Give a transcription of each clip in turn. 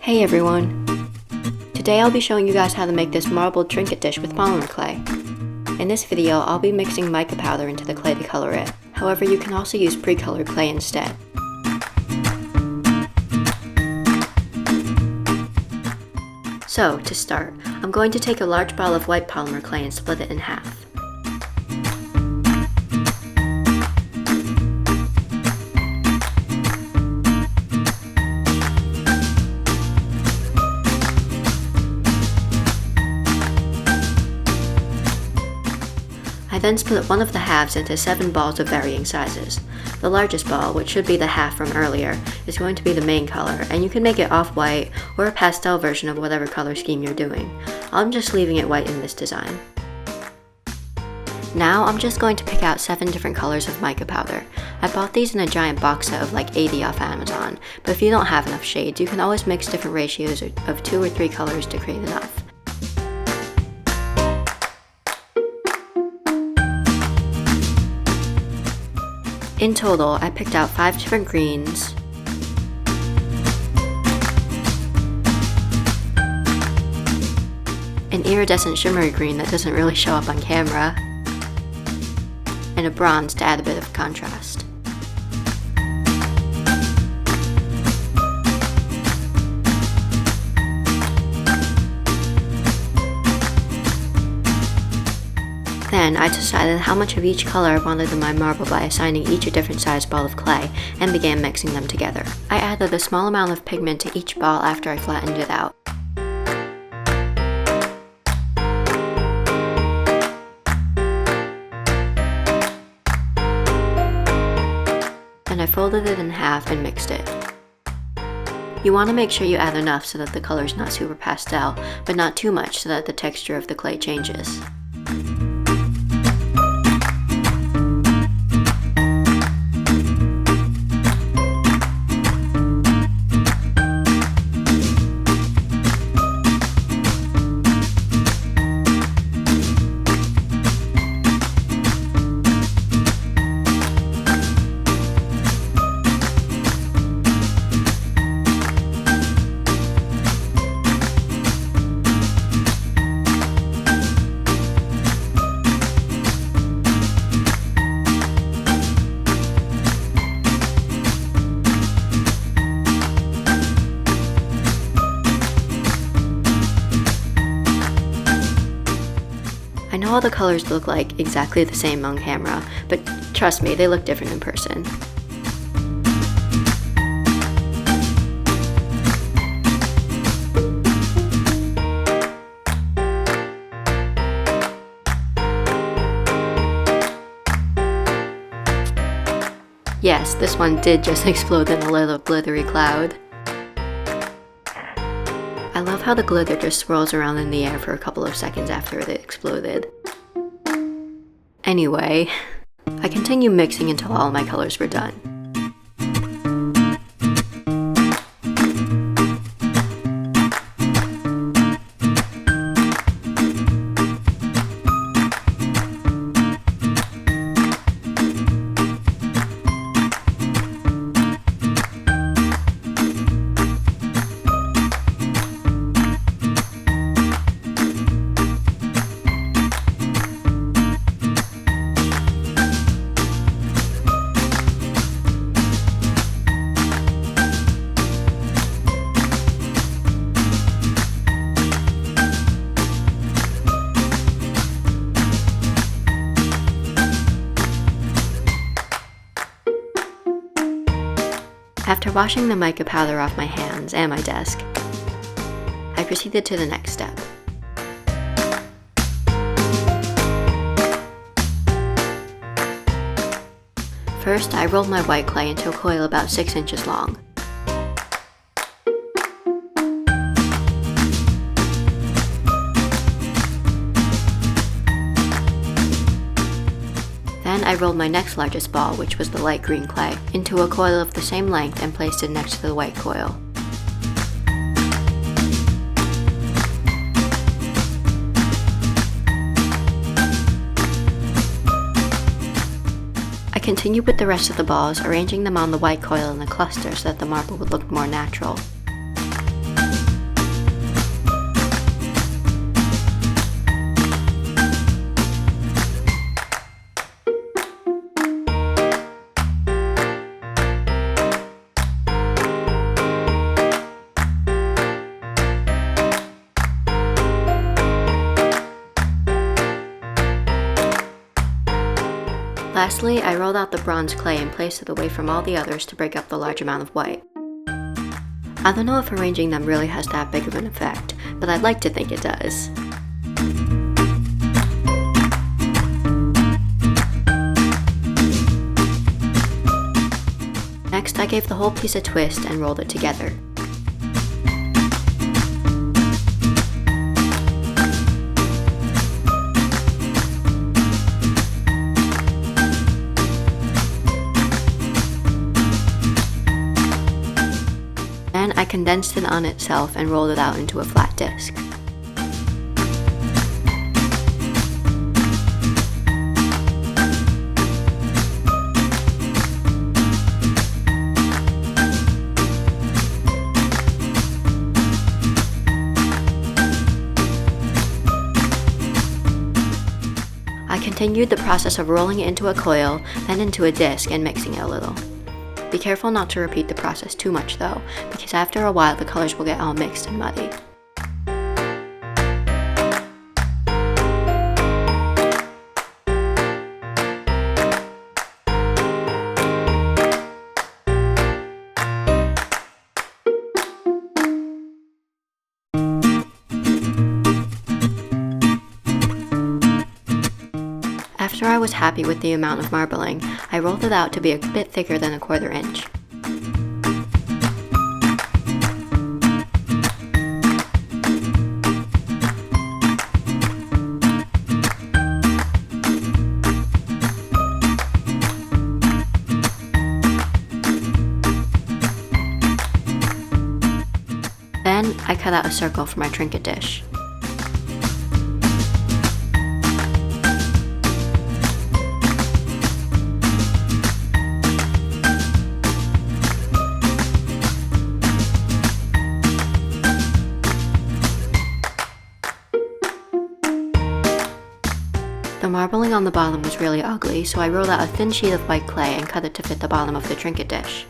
Hey everyone! Today I'll be showing you guys how to make this marble trinket dish with polymer clay. In this video, I'll be mixing mica powder into the clay to color it. However, you can also use pre-colored clay instead. So, to start, I'm going to take a large ball of white polymer clay and split it in half. I then split one of the halves into 7 balls of varying sizes. The largest ball, which should be the half from earlier, is going to be the main color, and you can make it off-white or a pastel version of whatever color scheme you're doing. I'm just leaving it white in this design. Now I'm just going to pick out 7 different colors of mica powder. I bought these in a giant box set of like 80 off Amazon, but if you don't have enough shades, you can always mix different ratios of 2 or 3 colors to create enough. In total, I picked out 5 different greens, an iridescent shimmery green that doesn't really show up on camera, and a bronze to add a bit of contrast. Then I decided how much of each color I wanted in my marble by assigning each a different size ball of clay and began mixing them together. I added a small amount of pigment to each ball after I flattened it out. Then I folded it in half and mixed it. You want to make sure you add enough so that the color's not super pastel, but not too much so that the texture of the clay changes. I know all the colors look like exactly the same on camera, but trust me, they look different in person. Yes, this one did just explode in a little glittery cloud. I love how the glitter just swirls around in the air for a couple of seconds after it exploded. Anyway, I continued mixing until all my colors were done. After washing the mica powder off my hands and my desk, I proceeded to the next step. First, I rolled my white clay into a coil about 6 inches long. Then I rolled my next largest ball, which was the light green clay, into a coil of the same length and placed it next to the white coil. I continued with the rest of the balls, arranging them on the white coil in a cluster so that the marble would look more natural. Lastly, I rolled out the bronze clay and placed it away from all the others to break up the large amount of white. I don't know if arranging them really has that big of an effect, but I'd like to think it does. Next, I gave the whole piece a twist and rolled it together. Then I condensed it on itself and rolled it out into a flat disc. I continued the process of rolling it into a coil, then into a disc, and mixing it a little. Be careful not to repeat the process too much though, because after a while the colors will get all mixed and muddy. After I was happy with the amount of marbling, I rolled it out to be a bit thicker than 1/4 inch. Then I cut out a circle for my trinket dish. The marbling on the bottom was really ugly, so I rolled out a thin sheet of white clay and cut it to fit the bottom of the trinket dish.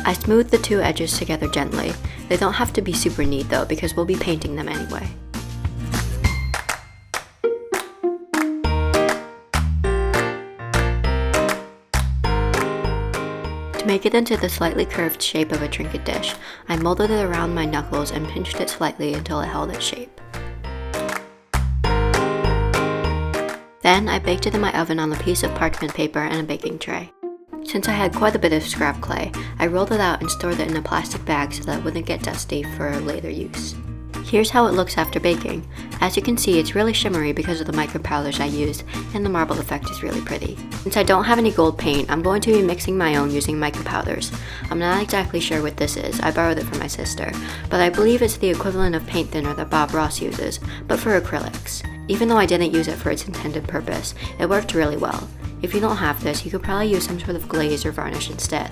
I smoothed the two edges together gently. They don't have to be super neat though, because we'll be painting them anyway. To make it into the slightly curved shape of a trinket dish, I molded it around my knuckles and pinched it slightly until it held its shape. Then I baked it in my oven on a piece of parchment paper and a baking tray. Since I had quite a bit of scrap clay, I rolled it out and stored it in a plastic bag so that it wouldn't get dusty for later use. Here's how it looks after baking. As you can see, it's really shimmery because of the mica powders I used, and the marble effect is really pretty. Since I don't have any gold paint, I'm going to be mixing my own using mica powders. I'm not exactly sure what this is, I borrowed it from my sister, but I believe it's the equivalent of paint thinner that Bob Ross uses, but for acrylics. Even though I didn't use it for its intended purpose, it worked really well. If you don't have this, you could probably use some sort of glaze or varnish instead.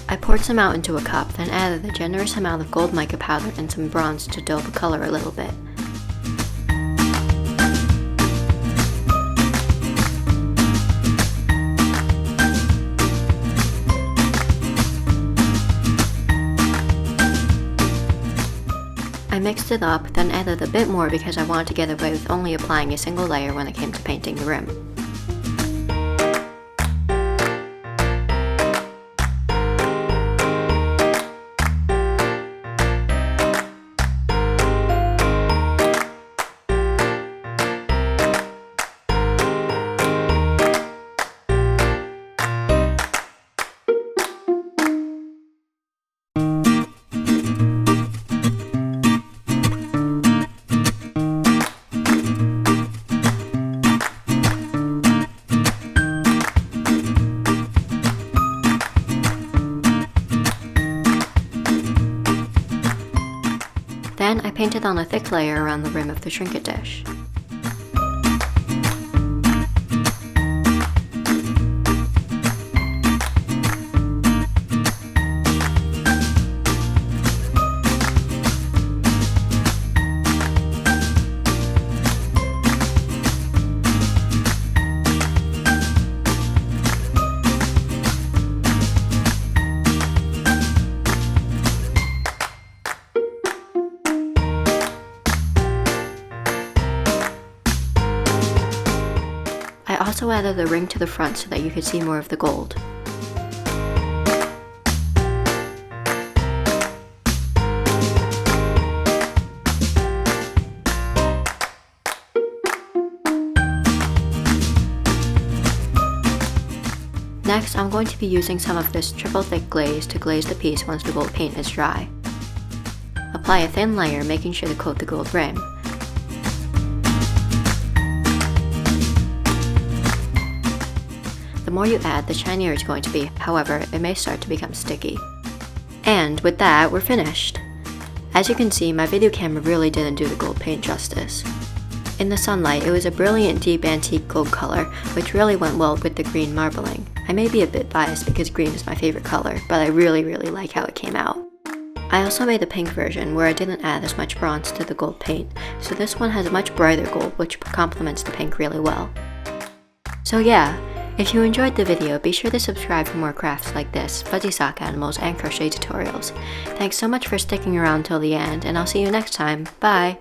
I poured some out into a cup, then added a generous amount of gold mica powder and some bronze to dull the color a little bit. I mixed it up, then added a bit more because I wanted to get away with only applying a single layer when it came to painting the rim. painted on a thick layer around the rim of the Trinket dish. I also added a ring to the front so that you could see more of the gold. Next, I'm going to be using some of this triple thick glaze to glaze the piece once the gold paint is dry. Apply a thin layer, making sure to coat the gold rim. The more you add, the shinier it's going to be, however, it may start to become sticky. And with that, we're finished! As you can see, my video camera really didn't do the gold paint justice. In the sunlight, it was a brilliant deep antique gold color, which really went well with the green marbling. I may be a bit biased because green is my favorite color, but I really like how it came out. I also made a pink version where I didn't add as much bronze to the gold paint, so this one has a much brighter gold which complements the pink really well. So yeah, if you enjoyed the video, be sure to subscribe for more crafts like this, fuzzy sock animals, and crochet tutorials. Thanks so much for sticking around till the end, and I'll see you next time. Bye!